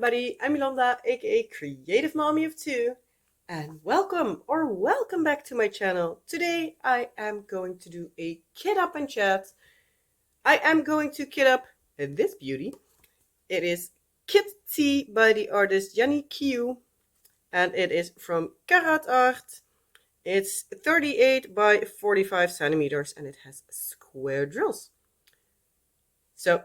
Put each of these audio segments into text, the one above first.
everybody, I'm Yolanda, aka Creative Mommy of Two, and welcome back to my channel. Today I am going to do a kit up and chat. I am going to kit up this beauty. It is Kit T by the artist Yanni Q, and it is from Karat Art. It's 38 by 45 centimeters and it has square drills. So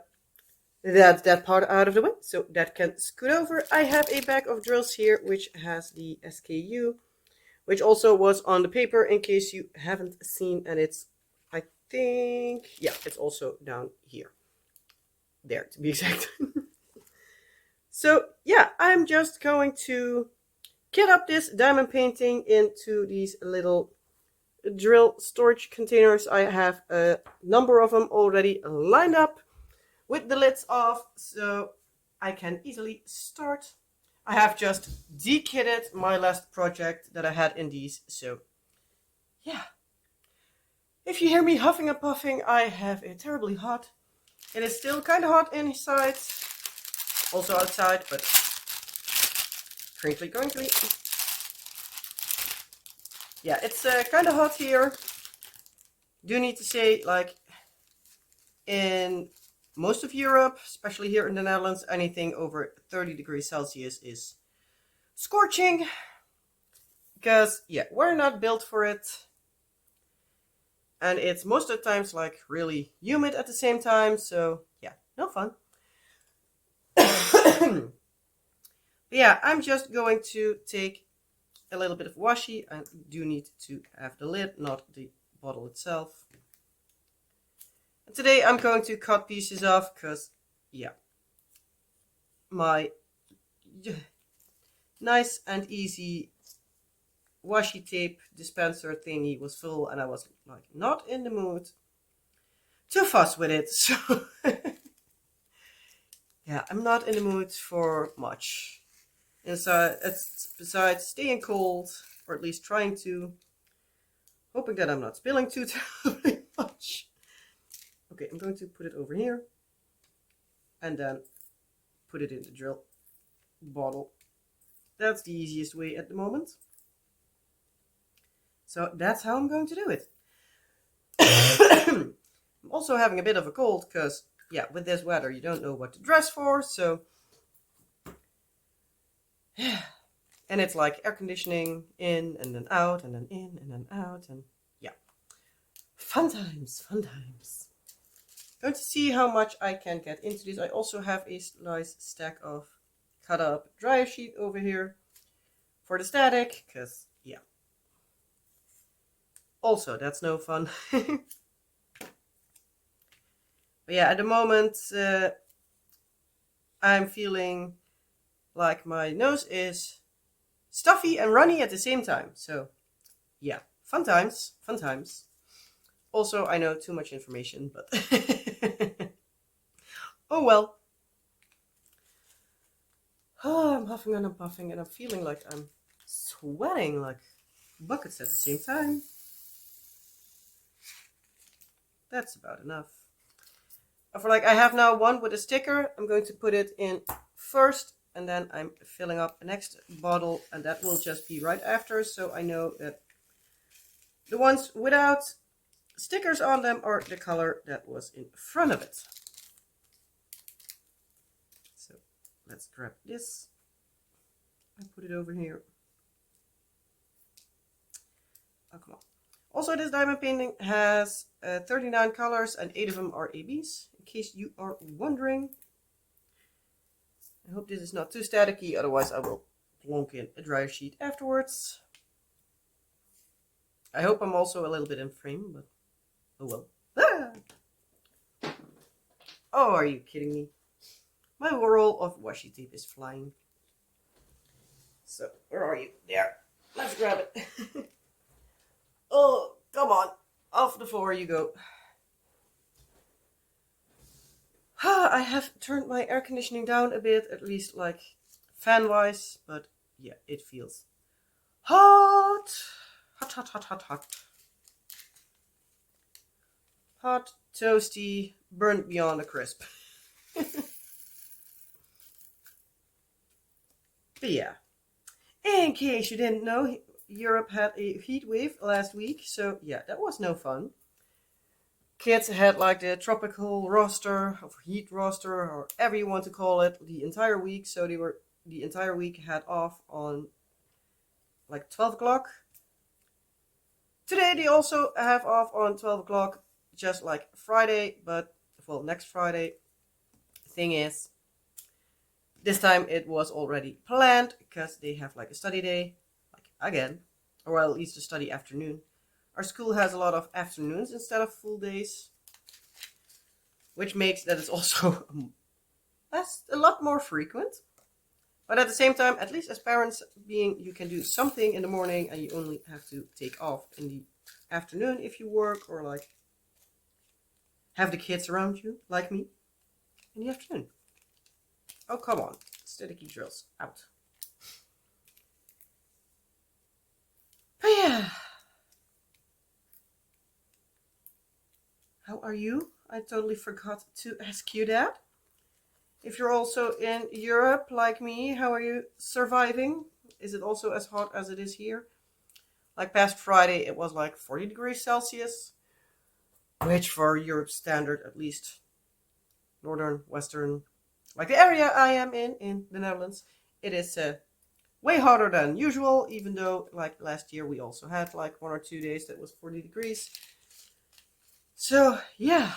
that's that part out of the way, so that can scoot over. I have a bag of drills here which has the SKU, which also was on the paper in case you haven't seen, and it's, I think, yeah, it's also down here. There, to be exact. So yeah, I'm just going to kit up this diamond painting into these little drill storage containers. I have a number of them already lined up with the lids off, so I can easily start. I have just de-kitted my last project that I had in these, so yeah. If you hear me huffing and puffing, I have it terribly hot. It is still kind of hot inside, also outside, but crinkly. Yeah, it's kind of hot here. Do need to say, like, in most of Europe, especially here in the Netherlands, anything over 30 degrees Celsius is scorching. Because, yeah, we're not built for it. And it's most of the times, like, really humid at the same time. So, yeah, no fun. Yeah, I'm just going to take a little bit of washi. I do need to have the lid, not the bottle itself. And today I'm going to cut pieces off because, yeah, my nice and easy washi tape dispenser thingy was full and I was like not in the mood to fuss with it. So yeah, I'm not in the mood for much. And so it's besides staying cold, or at least trying to, hoping that I'm not spilling too terribly much. Okay, I'm going to put it over here and then put it in the drill bottle. That's the easiest way at the moment. So that's how I'm going to do it. I'm also having a bit of a cold because, yeah, with this weather you don't know what to dress for, so and it's like air conditioning in and then out and then in and then out, and yeah, fun times. Going to see how much I can get into this. I also have a nice stack of cut up dryer sheet over here for the static, because yeah, also that's no fun. But yeah, at the moment I'm feeling like my nose is stuffy and runny at the same time, so yeah, fun times. Also, I know too much information, but oh well. Oh, I'm huffing and I'm puffing and I'm feeling like I'm sweating like buckets at the same time. That's about enough. For like, I have now one with a sticker. I'm going to put it in first and then I'm filling up the next bottle, and that will just be right after, so I know that the ones without stickers on them are the color that was in front of it. So let's grab this and put it over here. Oh, come on. Also, this diamond painting has 39 colors and 8 of them are ABs, in case you are wondering. I hope this is not too staticky, otherwise I will plonk in a dryer sheet afterwards. I hope I'm also a little bit in frame, but oh well. Ah! Oh, are you kidding me? My roll of washi tape is flying. So, where are you? There. Let's grab it. Oh, come on. Off the floor you go. I have turned my air conditioning down a bit, at least like fan-wise, but yeah, it feels hot. Hot, toasty, burnt beyond a crisp. But yeah, in case you didn't know, Europe had a heat wave last week, so yeah, that was no fun. Kids had like the tropical roster, or heat roster, or whatever you want to call it, the entire week. So they were the entire week had off on like 12 o'clock. Today they also have off on 12 o'clock, just like Friday, but well, next Friday. Thing is, this time it was already planned because they have like a study day, like again, or at least a study afternoon. Our school has a lot of afternoons instead of full days, which makes that it's also a lot more frequent. But at the same time, at least as parents, being you can do something in the morning and you only have to take off in the afternoon if you work or like have the kids around you, like me, in the afternoon. Oh, come on. Staticky drills out. But yeah. How are you? I totally forgot to ask you that. If you're also in Europe like me, how are you surviving? Is it also as hot as it is here? Like past Friday, it was like 40 degrees Celsius, which for Europe standard, at least northern, western, like the area I am in the Netherlands, it is way hotter than usual, even though like last year we also had like 1 or 2 days that was 40 degrees. So yeah,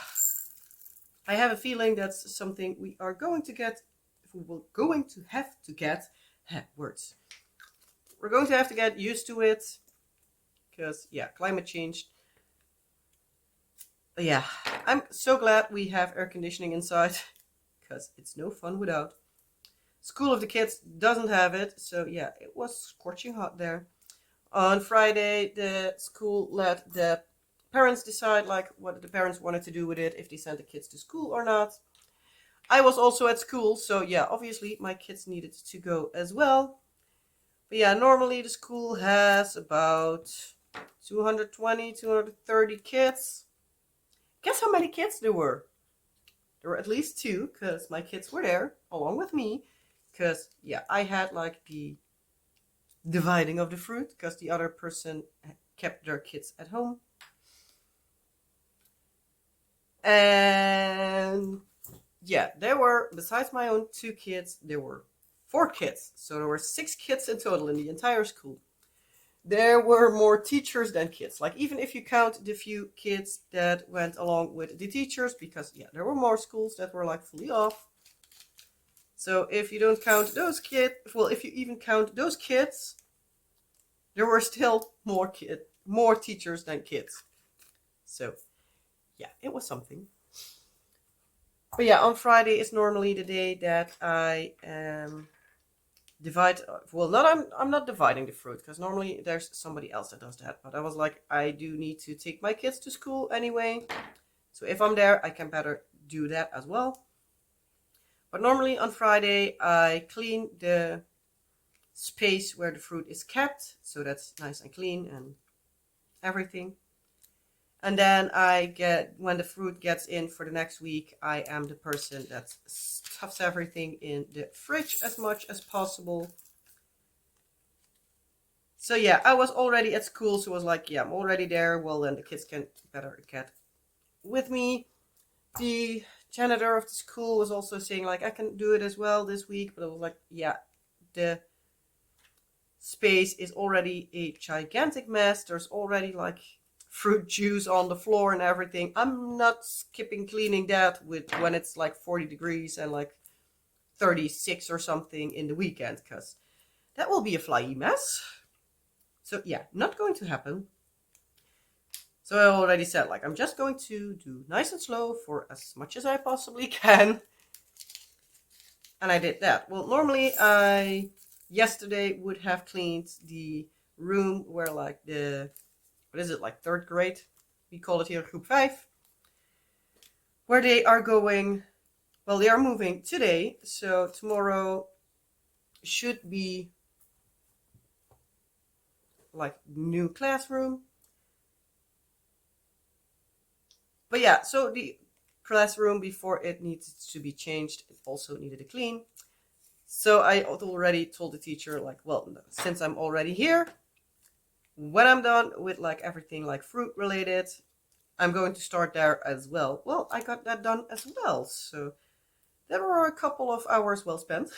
I have a feeling that's something we are going to get, we're going to have to get, words. We're going to have to get used to it, because yeah, climate change. But yeah, I'm so glad we have air conditioning inside, because it's no fun without. School of the kids doesn't have it, so yeah, it was scorching hot there. On Friday, the school let the parents decide like what the parents wanted to do with it, if they sent the kids to school or not. I was also at school, so yeah, obviously my kids needed to go as well. But yeah, normally the school has about 220, 230 kids. Guess how many kids there were? There were at least two, because my kids were there along with me. Because yeah, I had like the dividing of the fruit, because the other person kept their kids at home. And yeah, there were, besides my own two kids, there were 4 kids. So there were 6 kids in total in the entire school. There were more teachers than kids. Like, even if you count the few kids that went along with the teachers, because yeah, there were more schools that were like fully off. So if you don't count those kids, well, if you even count those kids, there were still more teachers than kids. So yeah, it was something. But yeah, on Friday is normally the day that I divide. Well, I'm not dividing the fruit, because normally there's somebody else that does that. But I was like, I do need to take my kids to school anyway, so if I'm there, I can better do that as well. But normally on Friday, I clean the space where the fruit is kept, so that's nice and clean and everything. And then when the fruit gets in for the next week, I am the person that stuffs everything in the fridge as much as possible. So yeah, I was already at school, so I was like, yeah, I'm already there. Well, then the kids can better get with me. The janitor of the school was also saying like, I can do it as well this week, but I was like, yeah, the space is already a gigantic mess. There's already like fruit juice on the floor and everything. I'm not skipping cleaning that when it's like 40 degrees and like 36 or something in the weekend, because that will be a flyy mess. So yeah, not going to happen. So I already said, like, I'm just going to do nice and slow for as much as I possibly can. And I did that. Well, normally I yesterday would have cleaned the room where like what is it, like 3rd grade? We call it here group 5. Where they are going, well, they are moving today. So tomorrow should be like new classroom. But yeah, so the classroom, before it needed to be changed, it also needed a clean. So I already told the teacher, like, well, since I'm already here, when I'm done with like everything like fruit related, I'm going to start there as well. Well, I got that done as well. So there were a couple of hours well spent.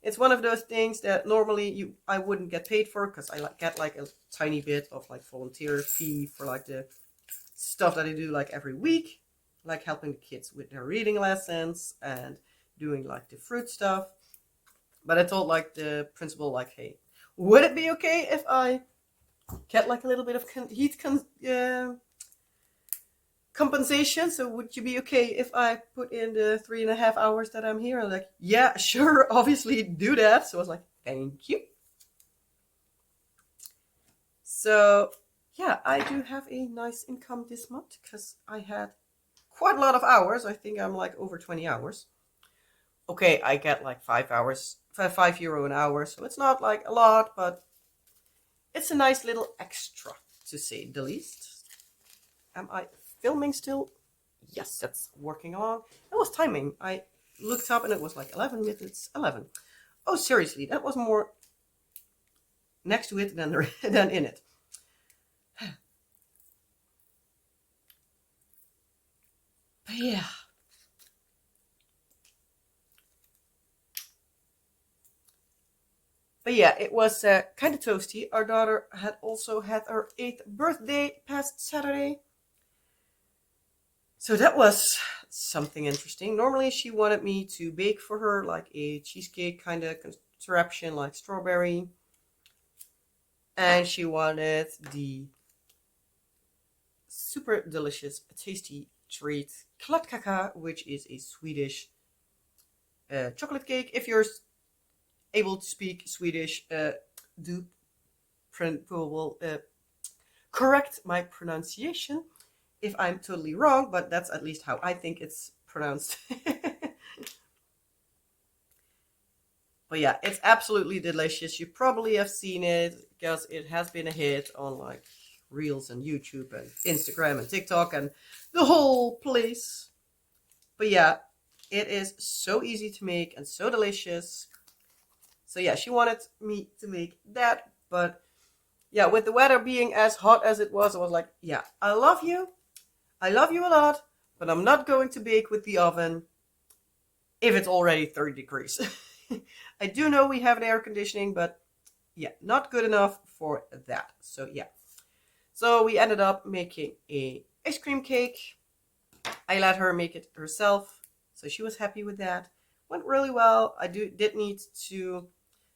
It's one of those things that normally I wouldn't get paid for, because I get like a tiny bit of like volunteer fee for like the stuff that I do like every week, like helping the kids with their reading lessons and doing like the fruit stuff. But I told like the principal, like, hey, would it be okay if I get like a little bit of compensation? So would you be okay if I put in the 3.5 hours that I'm here? And like, yeah, sure, obviously do that. So I was like, thank you. So yeah, I do have a nice income this month because I had quite a lot of hours. I think I'm like over 20 hours. Okay, I get like 5 hours, €5 an hour. So it's not like a lot, but it's a nice little extra, to say the least. Am I filming still? Yes, that's working along. That was timing. I looked up and it was like 11 minutes 11. Oh, seriously, that was more next to it than in it. But yeah. But yeah, it was kind of toasty. Our daughter had also had her 8th birthday past Saturday. So that was something interesting. Normally she wanted me to bake for her like a cheesecake kind of contraption, like strawberry. And she wanted the super delicious, tasty treat kladdkaka, which is a Swedish chocolate cake. If you're able to speak Swedish, do correct my pronunciation if I'm totally wrong, but that's at least how I think it's pronounced. But yeah, it's absolutely delicious. You probably have seen it because it has been a hit on like Reels and YouTube and Instagram and TikTok and the whole place. But yeah, it is so easy to make and so delicious. So yeah, she wanted me to make that, but yeah, with the weather being as hot as it was, I was like, yeah, I love you a lot, but I'm not going to bake with the oven if it's already 30 degrees. I do know we have an air conditioning, but yeah, not good enough for that. So yeah. So we ended up making a ice cream cake. I let her make it herself, so she was happy with that. Went really well. I did need to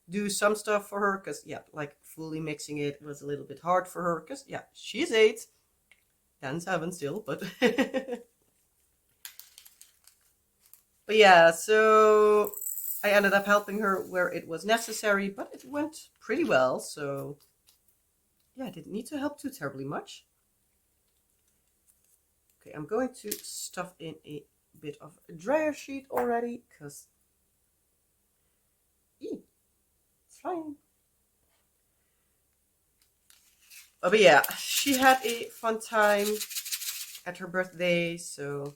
do some stuff for her because yeah, like fully mixing it was a little bit hard for her because yeah, she's 8, and 7 still, but but yeah, so I ended up helping her where it was necessary, but it went pretty well. So yeah, I didn't need to help too terribly much. Okay, I'm going to stuff in a bit of a dryer sheet already because it's flying. Oh, but yeah, she had a fun time at her birthday, so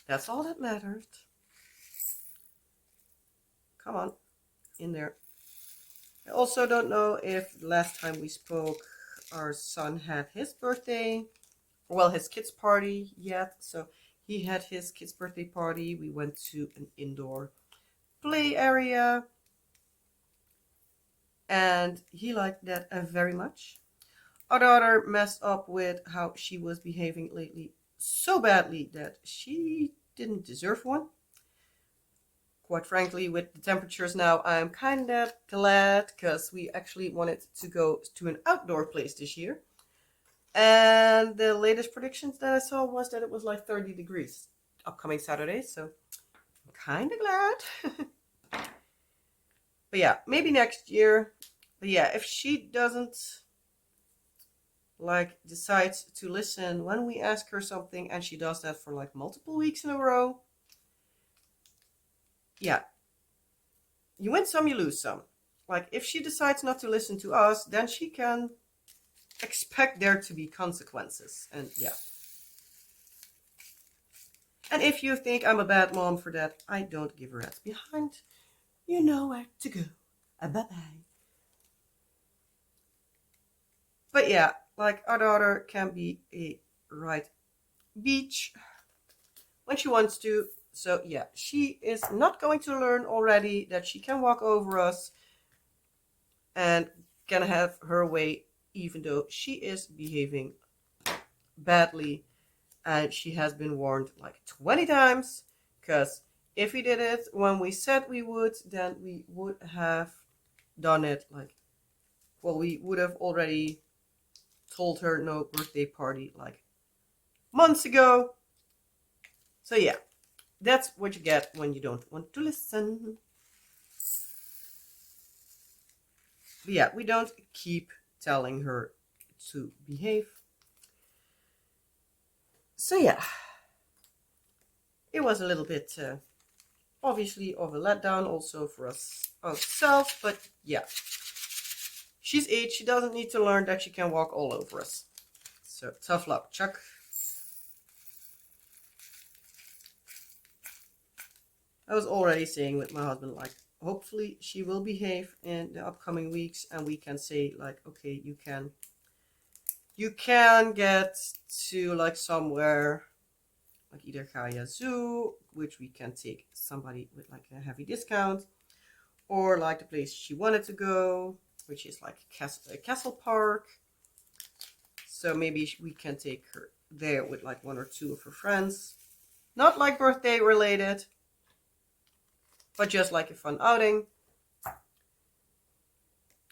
that's all that mattered. Come on, in there. I also don't know if last time we spoke, our son had his birthday, well, his kids' party yet. So he had his kids' birthday party. We went to an indoor play area, and he liked that very much. Our daughter messed up with how she was behaving lately so badly that she didn't deserve one. Quite frankly, with the temperatures now, I'm kind of glad because we actually wanted to go to an outdoor place this year. And the latest predictions that I saw was that it was like 30 degrees upcoming Saturday. So I'm kind of glad. But yeah, maybe next year. But yeah, if she doesn't like decides to listen when we ask her something and she does that for like multiple weeks in a row, yeah, you win some, you lose some. Like if she decides not to listen to us, then she can expect there to be consequences. And yeah. And if you think I'm a bad mom for that, I don't give a rat's behind. You know where to go. Bye-bye. But yeah, like our daughter can be a right beach when she wants to. So yeah, she is not going to learn already that she can walk over us and can have her way, even though she is behaving badly. And she has been warned like 20 times, because if we did it when we said we would, then we would have done it like, well, we would have already told her no birthday party like months ago. So yeah, that's what you get when you don't want to listen. But yeah, we don't keep telling her to behave. So yeah, it was a little bit obviously of a letdown also for us ourselves, but yeah, she's 8, she doesn't need to learn that she can walk all over us. So tough luck, Chuck. I was already saying with my husband, like, hopefully she will behave in the upcoming weeks and we can say like, okay, you can get to like somewhere like either Kaya Zoo, which we can take somebody with like a heavy discount, or like the place she wanted to go, which is like Castle Park. So maybe we can take her there with like 1 or 2 of her friends. Not like birthday related, but just like a fun outing.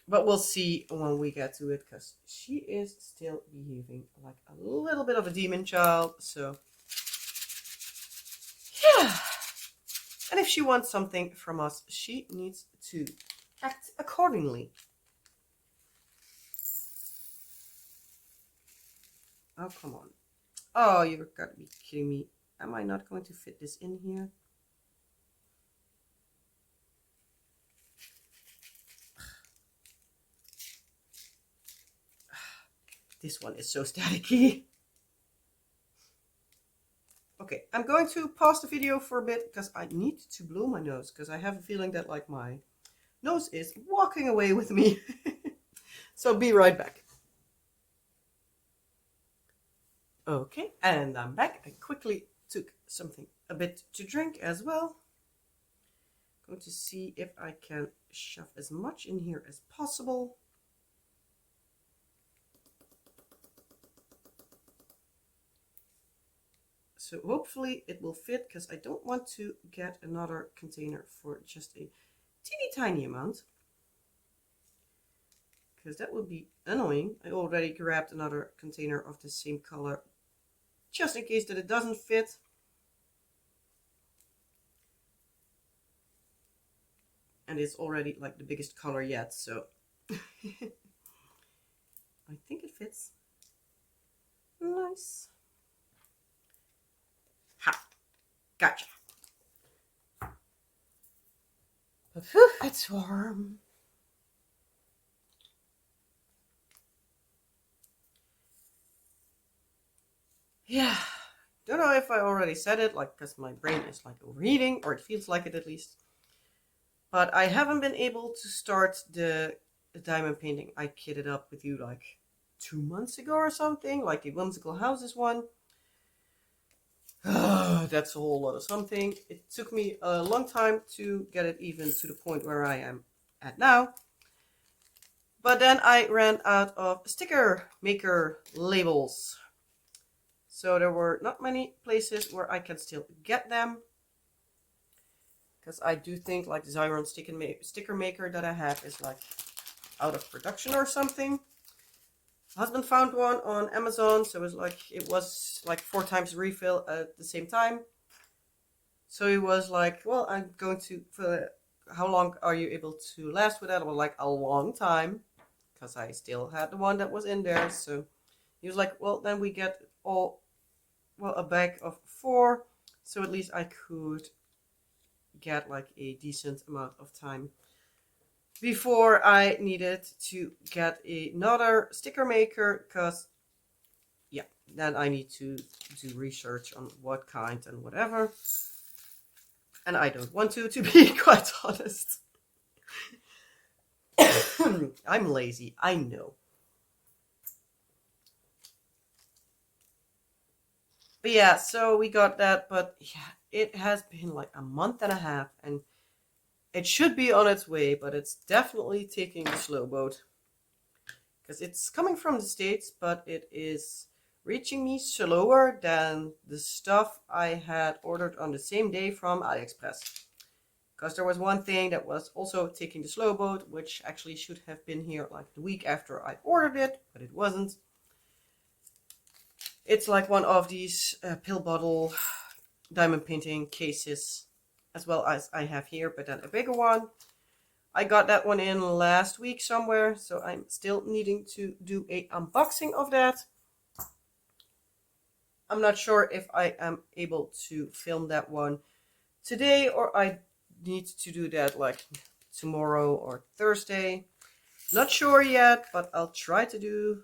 But we'll see when we get to it, because she is still behaving like a little bit of a demon child. So yeah. And if she wants something from us, she needs to act accordingly. Oh, come on. Oh, you've got to be kidding me. Am I not going to fit this in here? This one is so staticky. Okay, I'm going to pause the video for a bit because I need to blow my nose, because I have a feeling that like my nose is walking away with me. So be right back. Okay, and I'm back. I quickly took something a bit to drink as well. Going to see if I can shove as much in here as possible. So hopefully it will fit, because I don't want to get another container for just a teeny tiny amount, because that would be annoying. I already grabbed another container of the same color just in case that it doesn't fit. And it's already like the biggest color yet, so I think it fits. Nice. Ha! Gotcha. But whew, it's warm. Yeah. Don't know if I already said it, like, because my brain is like overheating, or it feels like it at least. But I haven't been able to start the diamond painting I kitted up with you like 2 months ago or something, like the Whimsical Houses one. That's a whole lot of something. It took me a long time to get it even to the point where I am at now. But then I ran out of sticker maker labels. So there were not many places where I can still get them. Because I do think like the Xyron sticker maker that I have is like out of production or something. Husband found one on Amazon, so it was like 4 times refill at the same time. So he was like, well, I'm going to, for how long are you able to last with that? I was like, a long time, because I still had the one that was in there. So he was like, well, then we get a bag of 4, so at least I could get like a decent amount of time before I needed to get another sticker maker, because yeah, then I need to do research on what kind and whatever, and I don't want to be quite honest. I'm lazy, I know. But yeah, so we got that, but yeah, it has been like a month and a half, and it should be on its way, but it's definitely taking the slow boat. Because it's coming from the States, but it is reaching me slower than the stuff I had ordered on the same day from AliExpress. Because there was one thing that was also taking the slow boat, which actually should have been here like the week after I ordered it, but it wasn't. It's like one of these pill bottle diamond painting cases, as well as I have here, but then a bigger one. I got that one in last week somewhere, so I'm still needing to do a unboxing of that. I'm not sure if I am able to film that one today, or I need to do that like tomorrow or Thursday. Not sure yet, but I'll try to do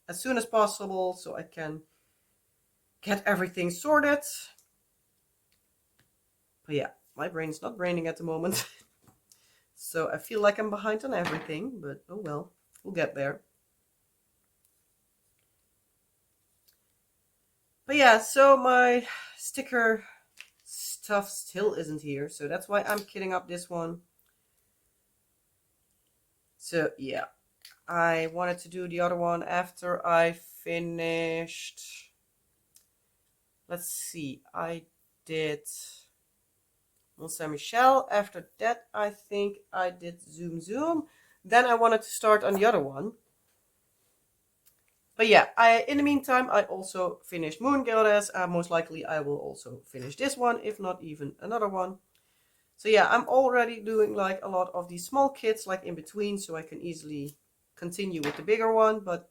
as soon as possible so I can get everything sorted. But yeah, my brain's not braining at the moment. So I feel like I'm behind on everything, but oh well, we'll get there. But yeah, so my sticker stuff still isn't here, so that's why I'm kitting up this one. So yeah, I wanted to do the other one after I finished. Let's see, I did Mont Saint Michel. After that, I think I did Zoom Zoom. Then I wanted to start on the other one. But yeah, in the meantime, I also finished Moon Goddess. Most likely, I will also finish this one, if not even another one. So yeah, I'm already doing like a lot of these small kits, like in between, so I can easily continue with the bigger one. But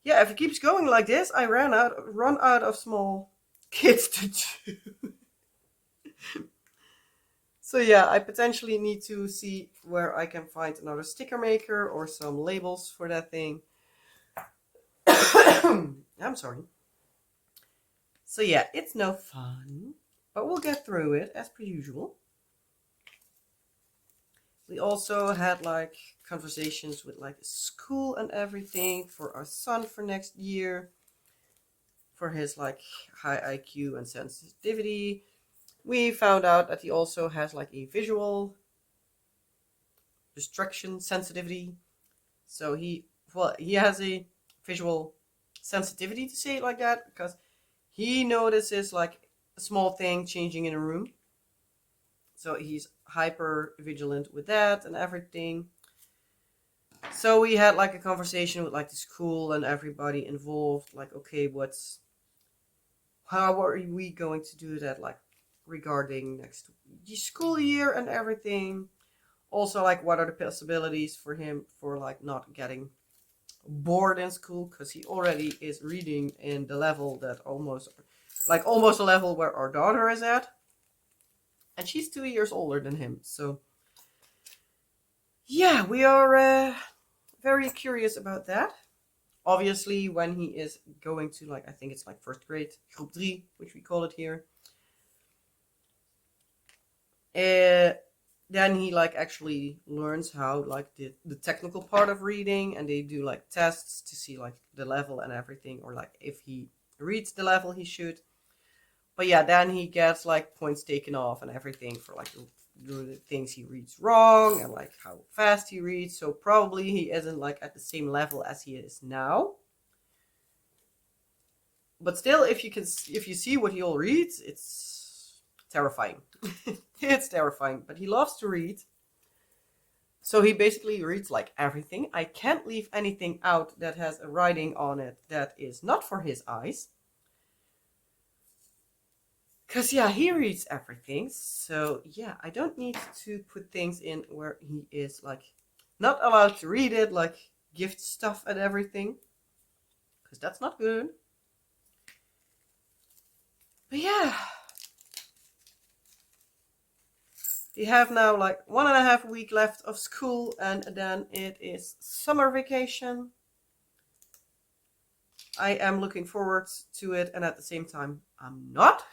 yeah, if it keeps going like this, I run out of small kits to do. So yeah, I potentially need to see where I can find another sticker maker or some labels for that thing. I'm sorry. So yeah, it's no fun, but we'll get through it as per usual. We also had like conversations with like school and everything for our son for next year, for his like high IQ and sensitivity. We found out that he also has like a visual restriction sensitivity. So he has a visual sensitivity, to say it like that, because he notices like a small thing changing in a room. So he's hyper vigilant with that and everything. So we had like a conversation with like the school and everybody involved, like, okay, how are we going to do that, like regarding next school year and everything. Also, like, what are the possibilities for him for like not getting bored in school, because he already is reading in the level that almost a level where our daughter is at, and she's 2 years older than him. So yeah, we are very curious about that. Obviously, when he is going to, like, I think it's like first grade, groep 3, which we call it here, then he like actually learns how like the technical part of reading, and they do like tests to see like the level and everything, or like if he reads the level he should. But yeah, then he gets like points taken off and everything for like the things he reads wrong and like how fast he reads. So probably he isn't like at the same level as he is now. But still, if you see what he all reads, it's terrifying. It's terrifying. But he loves to read. So he basically reads like everything. I can't leave anything out that has a writing on it that is not for his eyes. Because, yeah, he reads everything. So, yeah, I don't need to put things in where he is, like, not allowed to read it, like, gift stuff and everything. Because that's not good. But, yeah. We have now, like, 1.5 weeks left of school, and then it is summer vacation. I am looking forward to it, and at the same time, I'm not.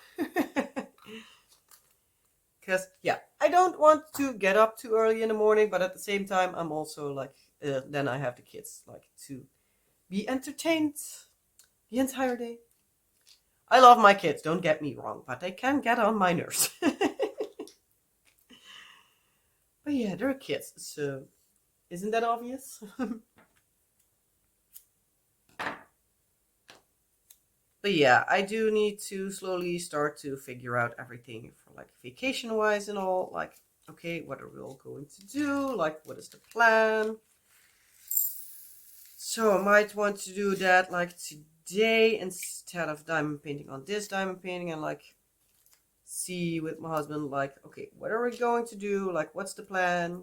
Because, yeah, I don't want to get up too early in the morning, but at the same time, I'm also like, then I have the kids, like, to be entertained the entire day. I love my kids, don't get me wrong, but they can get on my nerves. But yeah, they're kids, so isn't that obvious? But yeah, I do need to slowly start to figure out everything for like vacation wise and all. Like, okay, what are we all going to do? Like, what is the plan? So I might want to do that like today instead of diamond painting on this diamond painting, and like see with my husband, like, okay, what are we going to do? Like, what's the plan?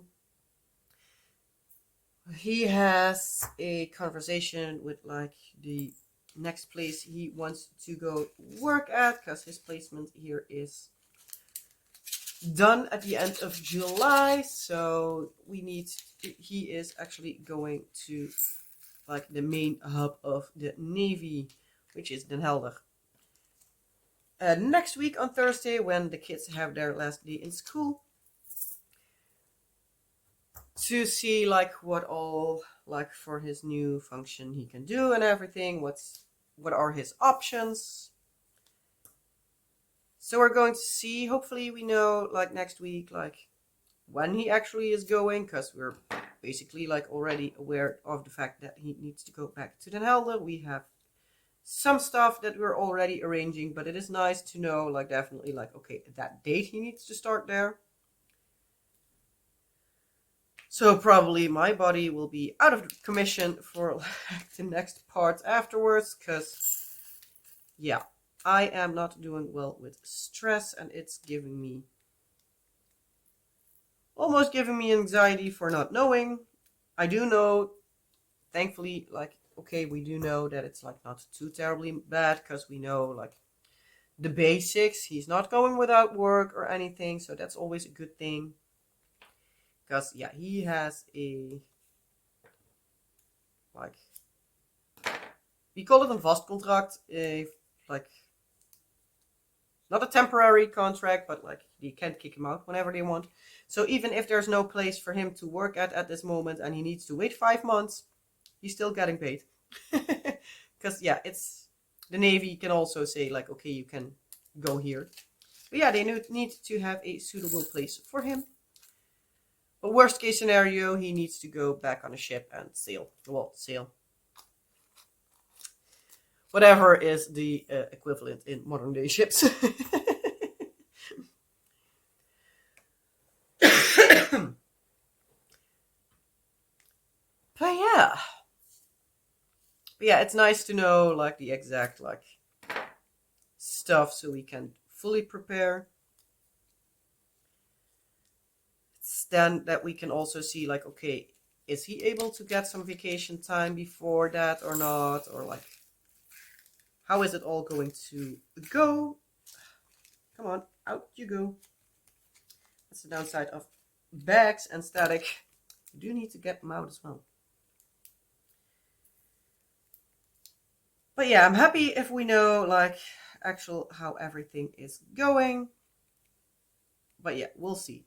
He has a conversation with like the next place he wants to go work at, because his placement here is done at the end of July. So he is actually going to like the main hub of the Navy, which is Den Helder. Next week on Thursday, when the kids have their last day in school, to see like what all like for his new function he can do and everything. What are his options? So we're going to see. Hopefully we know like next week like when he actually is going, because we're basically like already aware of the fact that he needs to go back to Den Helder. We have some stuff that we're already arranging, but it is nice to know like definitely like, okay, that date he needs to start there. So probably my body will be out of commission for like the next part afterwards, because yeah, I am not doing well with stress, and it's almost giving me anxiety for not knowing. I do know, thankfully, like, okay, we do know that it's like not too terribly bad, because we know like the basics. He's not going without work or anything, so that's always a good thing. Because yeah, he has a like, we call it a vast contract, like not a temporary contract, but like you can't kick him out whenever they want. So even if there's no place for him to work at this moment, and he needs to wait 5 months, he's still getting paid. Because yeah, it's the Navy can also say like, okay, you can go here. But yeah, they need to have a suitable place for him. But worst case scenario, he needs to go back on a ship and sail. Well, sail. Whatever is the equivalent in modern day ships. But yeah, it's nice to know like the exact like stuff, so we can fully prepare. It's then that we can also see like, okay, is he able to get some vacation time before that or not, or like how is it all going to go? Come on, out you go. That's the downside of bags and static. You do need to get them out as well. But yeah, I'm happy if we know like actual how everything is going. But yeah, we'll see.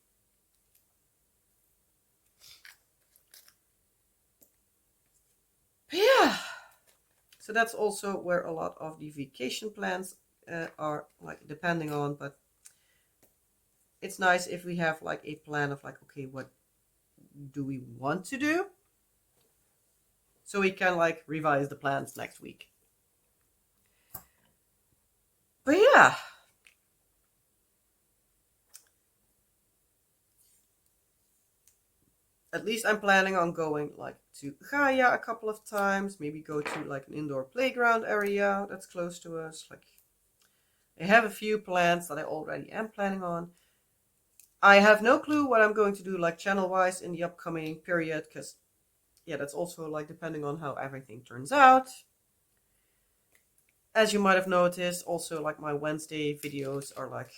But yeah, so that's also where a lot of the vacation plans are like depending on. But it's nice if we have like a plan of like, okay, what do we want to do, so we can like revise the plans next week. But yeah, at least I'm planning on going like to Gaia a couple of times, maybe go to like an indoor playground area that's close to us. Like, I have a few plans that I already am planning on. I have no clue what I'm going to do like channel wise in the upcoming period, because yeah, that's also like depending on how everything turns out. As you might have noticed, also like my Wednesday videos are like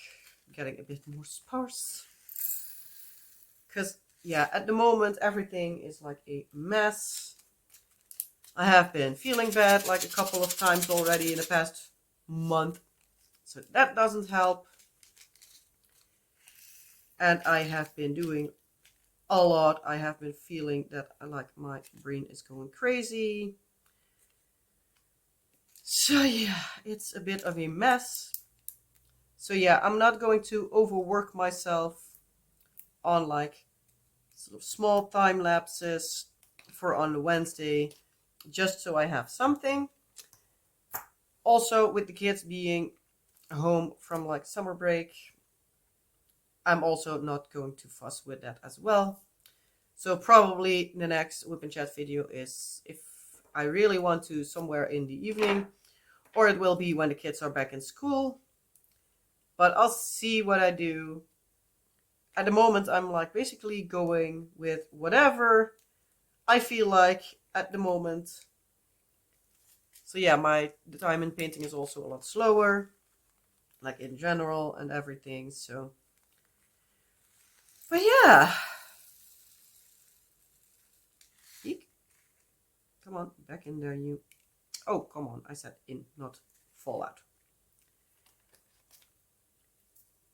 getting a bit more sparse, because yeah, at the moment everything is like a mess. I have been feeling bad like a couple of times already in the past month, so that doesn't help. and I have been doing a lot. I have been feeling that like my brain is going crazy. So yeah, it's a bit of a mess. So yeah, I'm not going to overwork myself on like sort of small time lapses for on Wednesday, just so I have something. Also, with the kids being home from like summer break, I'm also not going to fuss with that as well. So probably the next WIP and Chat video is if I really want to, somewhere in the evening, or it will be when the kids are back in school. But I'll see what I do. At the moment, I'm like basically going with whatever I feel like at the moment. So yeah, the time in painting is also a lot slower, like in general and everything. So, but yeah, eek. Come on, back in there, you. Oh, come on, I said in, not fall out.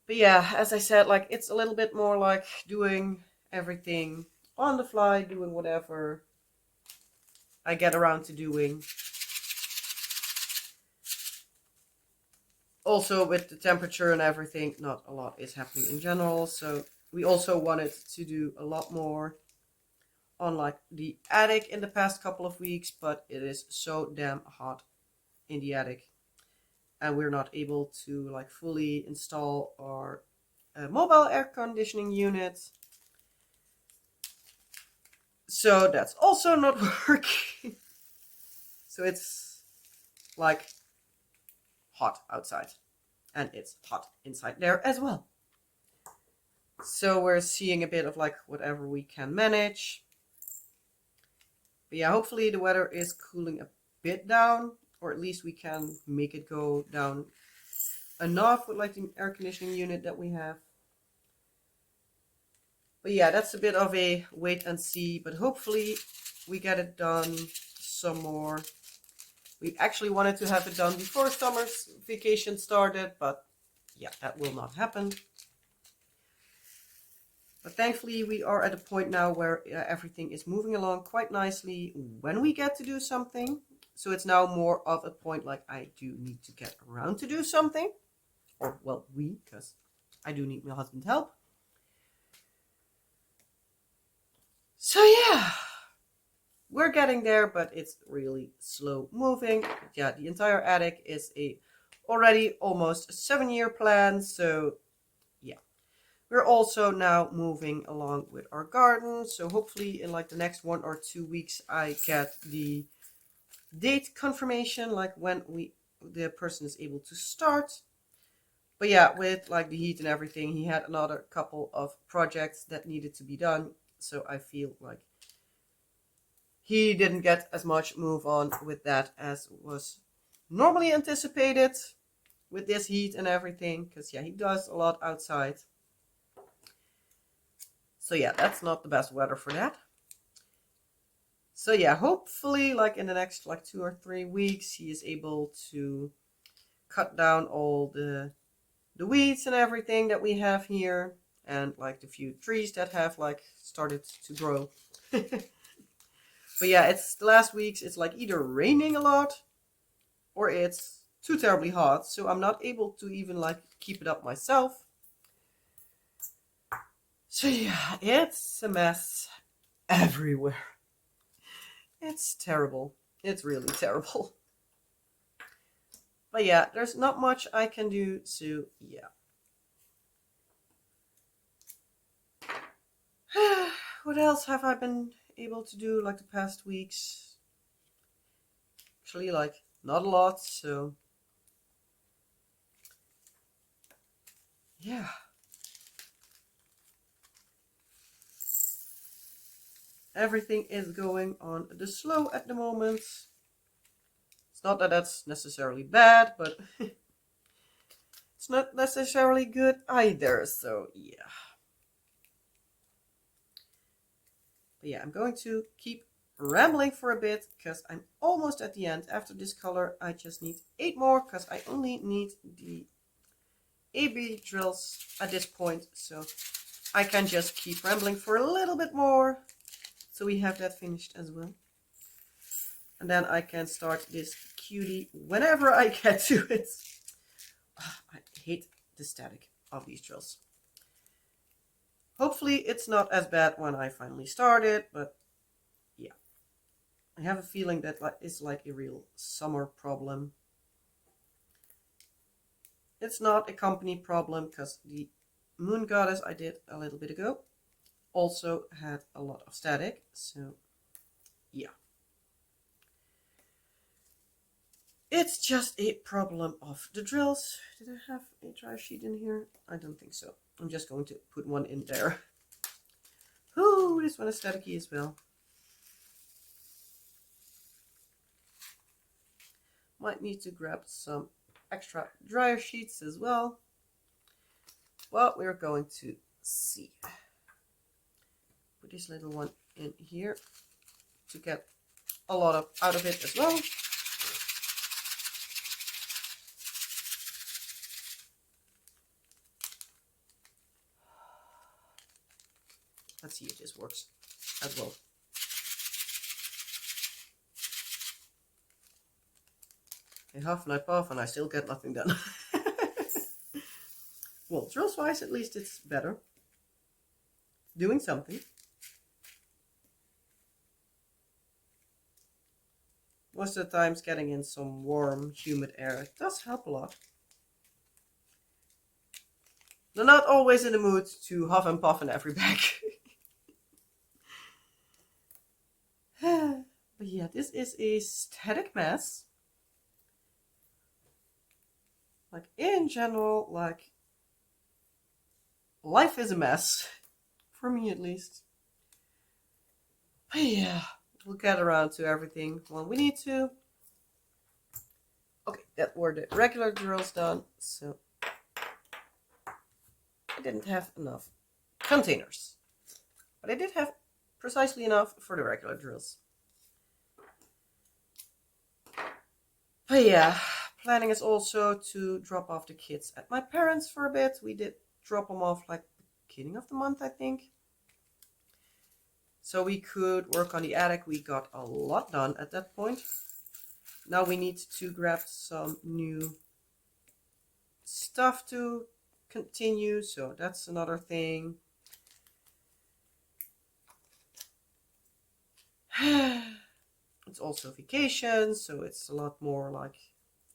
But yeah, as I said, like it's a little bit more like doing everything on the fly, doing whatever I get around to doing. Also, with the temperature and everything, not a lot is happening in general. So we also wanted to do a lot more on like the attic in the past couple of weeks, but it is so damn hot in the attic, and we're not able to like fully install our mobile air conditioning unit. So that's also not working. So it's like hot outside, and it's hot inside there as well. So we're seeing a bit of like whatever we can manage. But yeah, hopefully the weather is cooling a bit down, or at least we can make it go down enough with like the air conditioning unit that we have. But yeah, that's a bit of a wait and see, but hopefully we get it done some more. We actually wanted to have it done before summer's vacation started, but yeah, that will not happen. But thankfully we are at a point now where everything is moving along quite nicely when we get to do something. So it's now more of a point like I do need to get around to do something. Or, well, because I do need my husband's help. So yeah, we're getting there, but it's really slow moving. Yeah, the entire attic is already almost a 7-year plan. So yeah, we're also now moving along with our garden. So hopefully in like the next 1 or 2 weeks, I get the date confirmation, like when the person is able to start. But yeah, with like the heat and everything, he had another couple of projects that needed to be done. So I feel like he didn't get as much move on with that as was normally anticipated with this heat and everything. Because yeah, he does a lot outside. So yeah, that's not the best weather for that. So yeah, hopefully like in the next like 2 or 3 weeks, he is able to cut down all the weeds and everything that we have here, and like the few trees that have like started to grow. But yeah, it's the last weeks, it's like either raining a lot or it's too terribly hot, so I'm not able to even like keep it up myself. So yeah, it's a mess everywhere. It's terrible. It's really terrible. But yeah, there's not much I can do, so yeah. What else have I been able to do like the past weeks? Actually, like not a lot, so yeah. Everything is going on the slow at the moment. It's not that that's necessarily bad, but it's not necessarily good either, so yeah. But yeah, I'm going to keep rambling for a bit because I'm almost at the end. After this color, I just need 8 more because I only need the AB drills at this point. So I can just keep rambling for a little bit more. So we have that finished as well. And then I can start this cutie whenever I get to it. I hate the static of these drills. Hopefully it's not as bad when I finally start it, but yeah. I have a feeling that it's like a real summer problem. It's not a company problem because the moon goddess I did a little bit ago also had a lot of static, so yeah. It's just a problem of the drills. Did I have a dry sheet in here? I don't think so. I'm just going to put one in there. Ooh, this one is staticky as well. Might need to grab some extra dryer sheets as well. Well, we're going to see. Put this little one in here to get a lot out of it as well. Let's see if this works as well. I huff and I puff and I still get nothing done. Well, drills wise, at least it's better. Doing something. Most of the times getting in some warm, humid air, it does help a lot. They're not always in the mood to huff and puff in every bag. But yeah, this is a static mess. Like in general, like life is a mess. For me at least. But yeah, we'll get around to everything when we need to. Okay, that were the regular drills done, so I didn't have enough containers. But I did have precisely enough for the regular drills. But yeah, planning is also to drop off the kids at my parents' for a bit. We did drop them off like beginning of the month, I think. So we could work on the attic. We got a lot done at that point. Now we need to grab some new stuff to continue. So that's another thing. It's also vacation, so it's a lot more like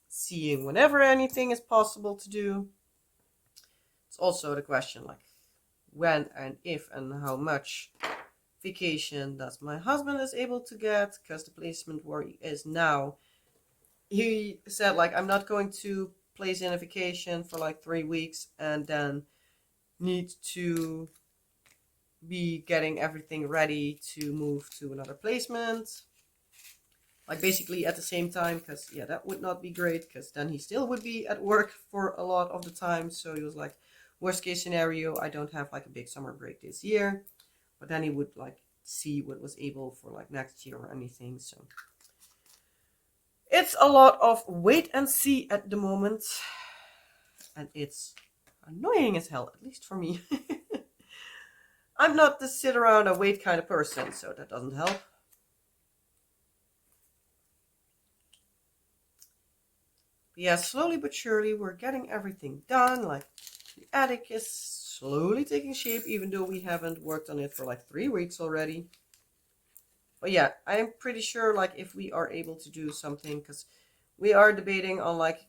seeing whenever anything is possible to do. It's also the question like when and if and how much vacation that my husband is able to get, because the placement where he is now, he said like I'm not going to place in a vacation for like 3 weeks and then need to be getting everything ready to move to another placement like basically at the same time, because yeah, that would not be great, because then he still would be at work for a lot of the time. So he was like, worst case scenario, I don't have like a big summer break this year, but then he would like see what was able for like next year or anything. So it's a lot of wait and see at the moment, and it's annoying as hell, at least for me. I'm not the sit around and wait kind of person, so that doesn't help. But yeah, slowly but surely we're getting everything done. Like the attic is slowly taking shape, even though we haven't worked on it for like 3 weeks already. But yeah, I'm pretty sure like if we are able to do something, because we are debating on like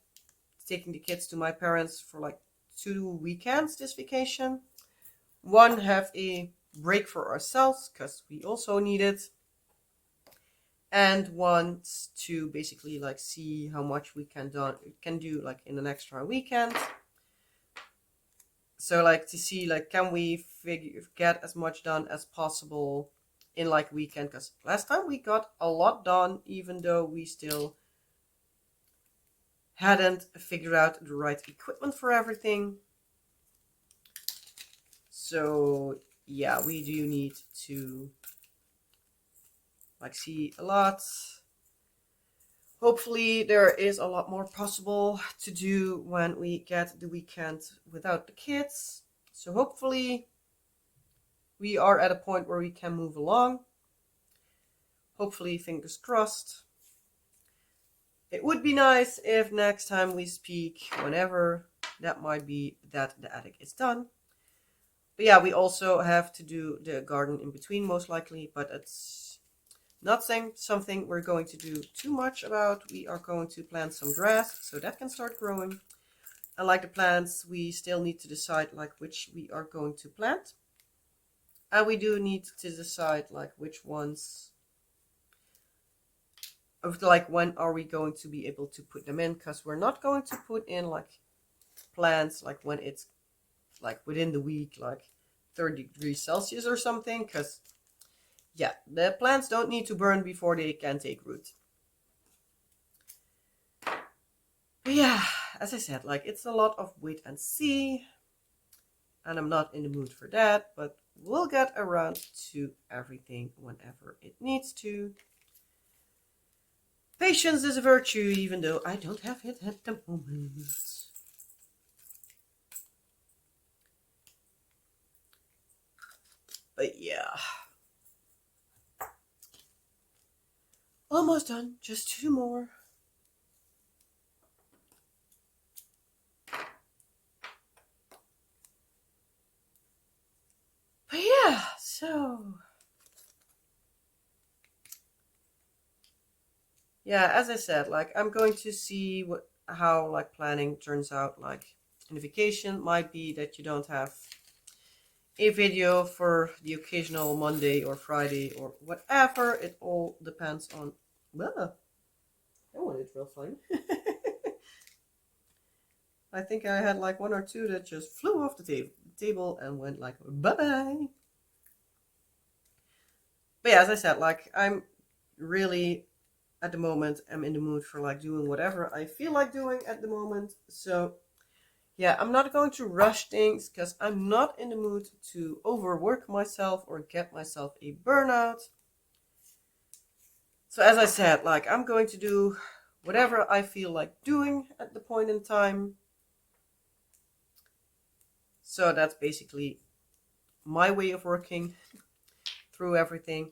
taking the kids to my parents for like 2 weekends this vacation. One, have a break for ourselves because we also need it, and one to basically like see how much we can do like in an extra weekend. So like to see like can we get as much done as possible in like weekend, because last time we got a lot done even though we still hadn't figured out the right equipment for everything. So yeah, we do need to like see a lot. Hopefully there is a lot more possible to do when we get the weekend without the kids. So hopefully we are at a point where we can move along. Hopefully, fingers crossed. It would be nice if next time we speak, whenever that might be, that the attic is done. But yeah, we also have to do the garden in between, most likely, but it's not something we're going to do too much about. We are going to plant some grass so that can start growing. And like the plants, we still need to decide like which we are going to plant. And we do need to decide like which ones, of like when are we going to be able to put them in, because we're not going to put in like plants like when it's like within the week, like 30 degrees Celsius or something, because yeah, the plants don't need to burn before they can take root. But yeah, as I said, like it's a lot of wait and see, and I'm not in the mood for that, but we'll get around to everything whenever it needs to. Patience is a virtue, even though I don't have it at the moment. But yeah. Almost done. Just 2 more. But yeah, so... yeah, as I said, like I'm going to see how like planning turns out. Like in the vacation might be that you don't have a video for the occasional Monday or Friday or whatever. It all depends on... well, that one is real fun. I think I had like 1 or 2 that just flew off the table and went like bye-bye. But yeah, as I said, like I'm really at the moment I'm in the mood for like doing whatever I feel like doing at the moment. So yeah, I'm not going to rush things because I'm not in the mood to overwork myself or get myself a burnout. So as I said, like I'm going to do whatever I feel like doing at the point in time. So that's basically my way of working through everything.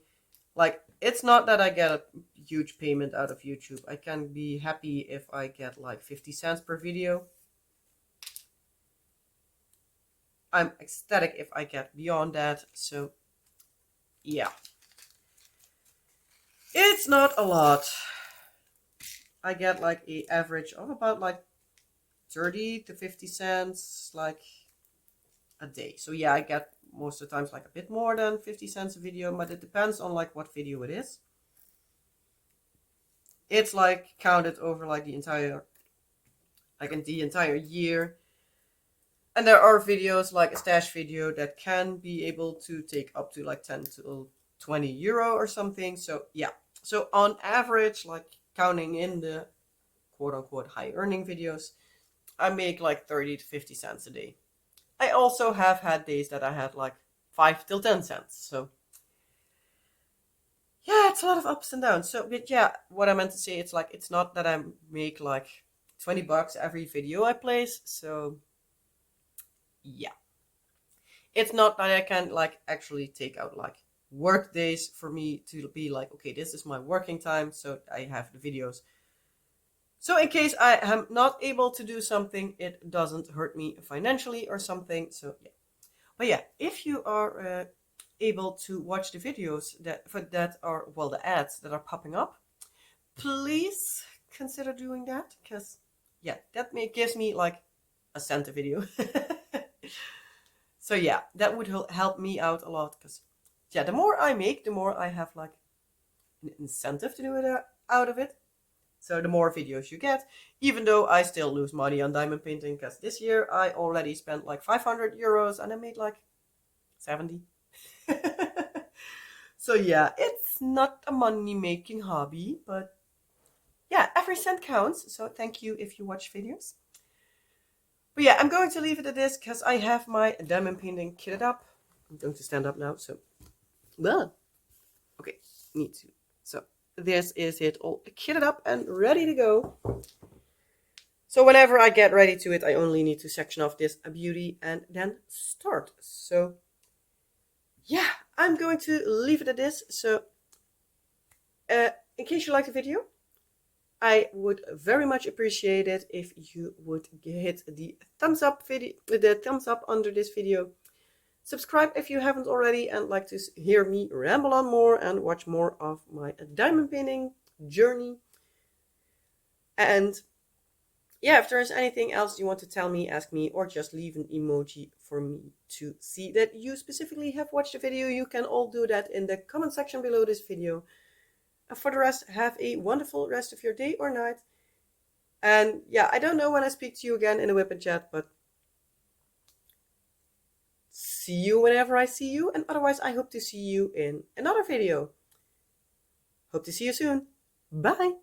Like, it's not that I get a huge payment out of YouTube. I can be happy if I get like 50 cents per video. I'm ecstatic if I get beyond that. So, yeah. It's not a lot. I get like an average of about like 30 to 50 cents like a day. So yeah, I get most of the times like a bit more than 50 cents a video, but it depends on like what video it is. It's like counted over like the entire year. And there are videos like a stash video that can be able to take up to like 10 to 20 euro or something. So yeah. So on average, like counting in the quote unquote high earning videos, I make like 30 to 50 cents a day. I also have had days that I had like 5 till 10 cents. So yeah, it's a lot of ups and downs. So, but yeah, what I meant to say, it's like, it's not that I make like 20 bucks every video I place. So yeah, it's not that I can like actually take out like work days for me to be like, okay, this is my working time. So I have the videos. So in case I am not able to do something, it doesn't hurt me financially or something. So yeah. But yeah, if you are able to watch the videos that are, well, the ads that are popping up, please consider doing that, because yeah, that gives me like a cent a video. So yeah, that would help me out a lot, because yeah, the more I make, the more I have like an incentive to do it out of it. So the more videos you get, even though I still lose money on diamond painting, because this year I already spent like 500 euros and I made like 70. So yeah, it's not a money-making hobby, but yeah, every cent counts. So thank you if you watch videos. But yeah, I'm going to leave it at this because I have my diamond painting kitted up. I'm going to stand up now, so well, okay, need to. So this is it all kitted up and ready to go. So whenever I get ready to it, I only need to section off this beauty and then start. So yeah, I'm going to leave it at this. So, in case you like the video, I would very much appreciate it if you would hit the thumbs up under this video. Subscribe if you haven't already and like to hear me ramble on more and watch more of my diamond painting journey. And yeah, if there's anything else you want to tell me, ask me, or just leave an emoji for me to see that you specifically have watched the video, you can all do that in the comment section below this video. And for the rest, have a wonderful rest of your day or night. And yeah, I don't know when I speak to you again in a WIP and Chat, but see you whenever I see you. And otherwise, I hope to see you in another video. Hope to see you soon. Bye.